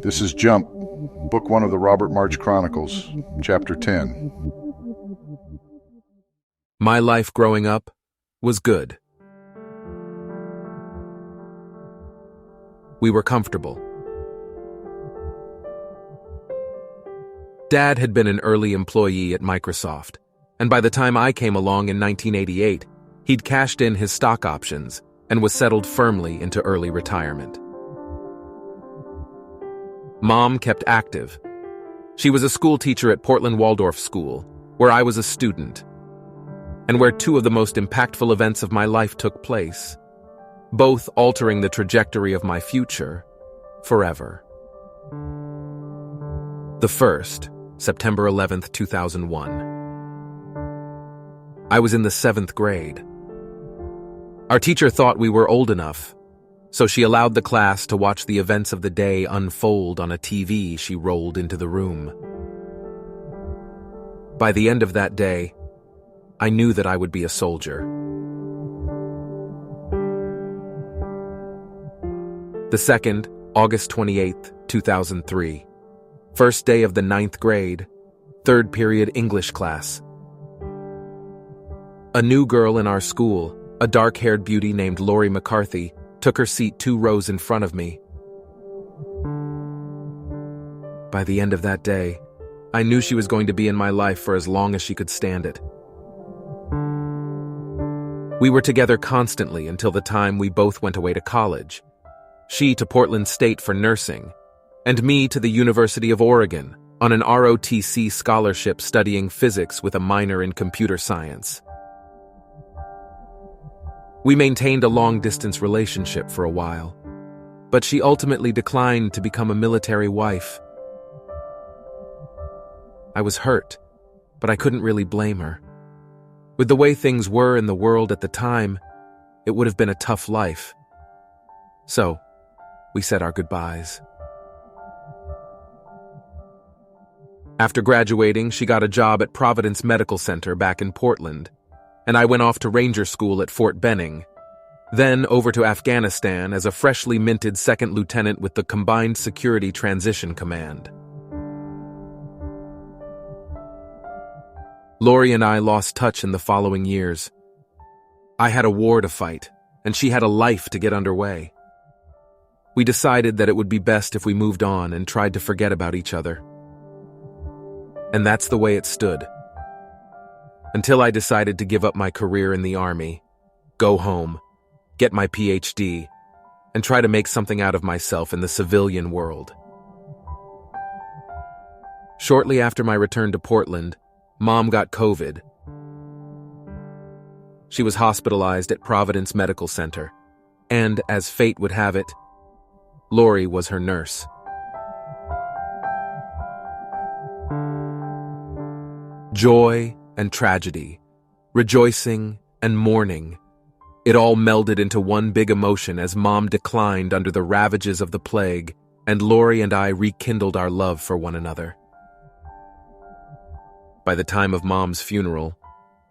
This is Jump, Book 1 of the Robert March Chronicles, Chapter 10. My life growing up was good. We were comfortable. Dad had been an early employee at Microsoft, and by the time I came along in 1988, he'd cashed in his stock options and was settled firmly into early retirement. Mom kept active. She was a school teacher at Portland Waldorf School, where I was a student, and where two of the most impactful events of my life took place, both altering the trajectory of my future forever. The first, September 11th, 2001. I was in the 7th grade. Our teacher thought we were old enough, so she allowed the class to watch the events of the day unfold on a TV she rolled into the room. By the end of that day, I knew that I would be a soldier. The second, August 28th, 2003. First day of the 9th grade, 3rd period English class. A new girl in our school, a dark-haired beauty named Lori McCarthy, took her seat 2 rows in front of me. By the end of that day, I knew she was going to be in my life for as long as she could stand it. We were together constantly until the time we both went away to college. She to Portland State for nursing, and me to the University of Oregon on an ROTC scholarship studying physics with a minor in computer science. We maintained a long-distance relationship for a while, but she ultimately declined to become a military wife. I was hurt, but I couldn't really blame her. With the way things were in the world at the time, it would have been a tough life. So, we said our goodbyes. After graduating, she got a job at Providence Medical Center back in Portland, and I went off to Ranger School at Fort Benning, then over to Afghanistan as a freshly minted 2nd lieutenant with the Combined Security Transition Command. Lori and I lost touch in the following years. I had a war to fight, and she had a life to get underway. We decided that it would be best if we moved on and tried to forget about each other. And that's the way it stood. Until I decided to give up my career in the Army, go home, get my PhD, and try to make something out of myself in the civilian world. Shortly after my return to Portland, Mom got COVID. She was hospitalized at Providence Medical Center, and as fate would have it, Lori was her nurse. Joy and tragedy, rejoicing and mourning, it all melded into one big emotion as Mom declined under the ravages of the plague, and Lori and I rekindled our love for one another. By the time of Mom's funeral,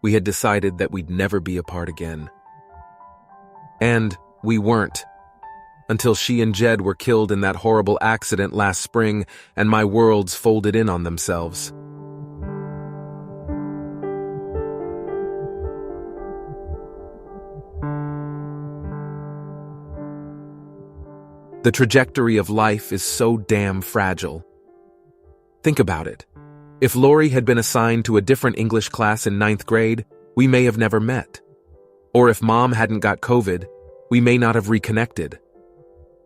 we had decided that we'd never be apart again. And we weren't, until she and Jed were killed in that horrible accident last spring and my worlds folded in on themselves. The trajectory of life is so damn fragile. Think about it. If Lori had been assigned to a different English class in 9th grade, we may have never met. Or if Mom hadn't got COVID, we may not have reconnected.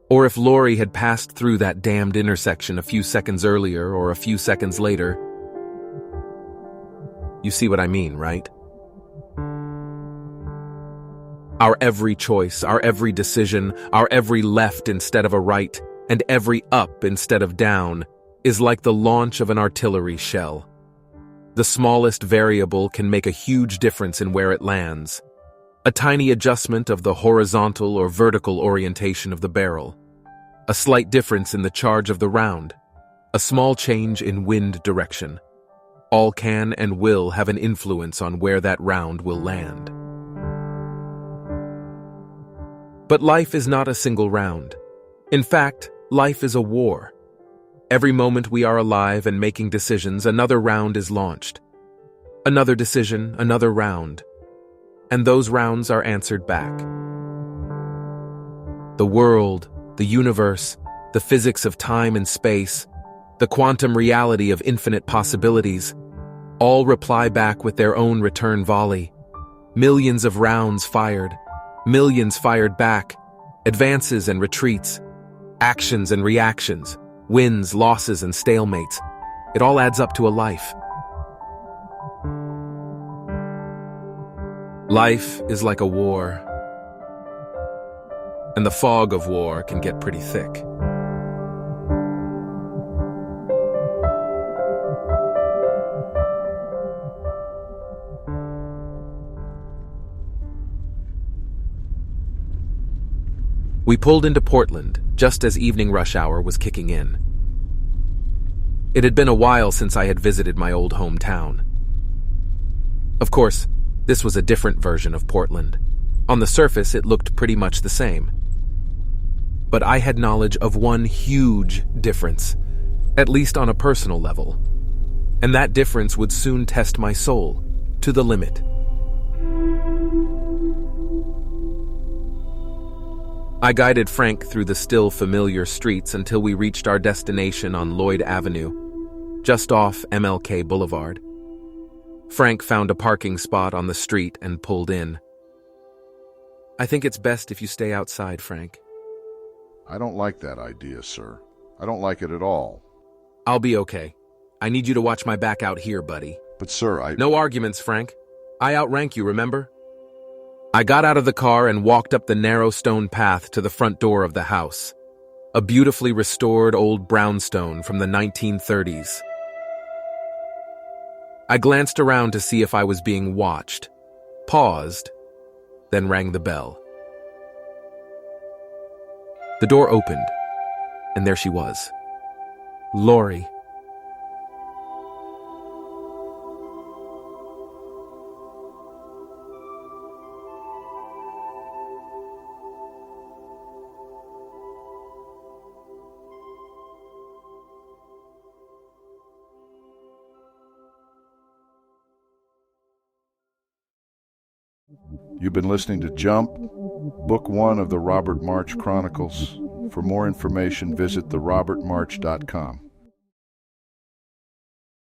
Or if Lori had passed through that damned intersection a few seconds earlier or a few seconds later. You see what I mean, right? Our every choice, our every decision, our every left instead of a right, and every up instead of down, is like the launch of an artillery shell. The smallest variable can make a huge difference in where it lands. A tiny adjustment of the horizontal or vertical orientation of the barrel. A slight difference in the charge of the round. A small change in wind direction. All can and will have an influence on where that round will land. But life is not a single round. In fact, Life is a war. Every moment we are alive and making decisions, another round is launched. Another decision, another round. And those rounds are answered back. The world, the universe, the physics of time and space, the quantum reality of infinite possibilities, all reply back with their own return volley. Millions of rounds fired, millions fired back, advances and retreats, actions and reactions, wins, losses, and stalemates. It all adds up to a life. Life is like a war, and the fog of war can get pretty thick. We pulled into Portland just as evening rush hour was kicking in. It had been a while since I had visited my old hometown. Of course, this was a different version of Portland. On the surface, it looked pretty much the same. But I had knowledge of one huge difference, at least on a personal level. And that difference would soon test my soul to the limit. I guided Frank through the still familiar streets until we reached our destination on Lloyd Avenue, just off MLK Boulevard. Frank found a parking spot on the street and pulled in. I think it's best if you stay outside, Frank. I don't like that idea, sir. I don't like it at all. I'll be okay. I need you to watch my back out here, buddy. But sir, No arguments, Frank. I outrank you, remember? I got out of the car and walked up the narrow stone path to the front door of the house. A beautifully restored old brownstone from the 1930s. I glanced around to see if I was being watched, paused, then rang the bell. The door opened, and there she was. Lori. You've been listening to Jump, Book 1 of the Robert March Chronicles. For more information, visit therobertmarch.com.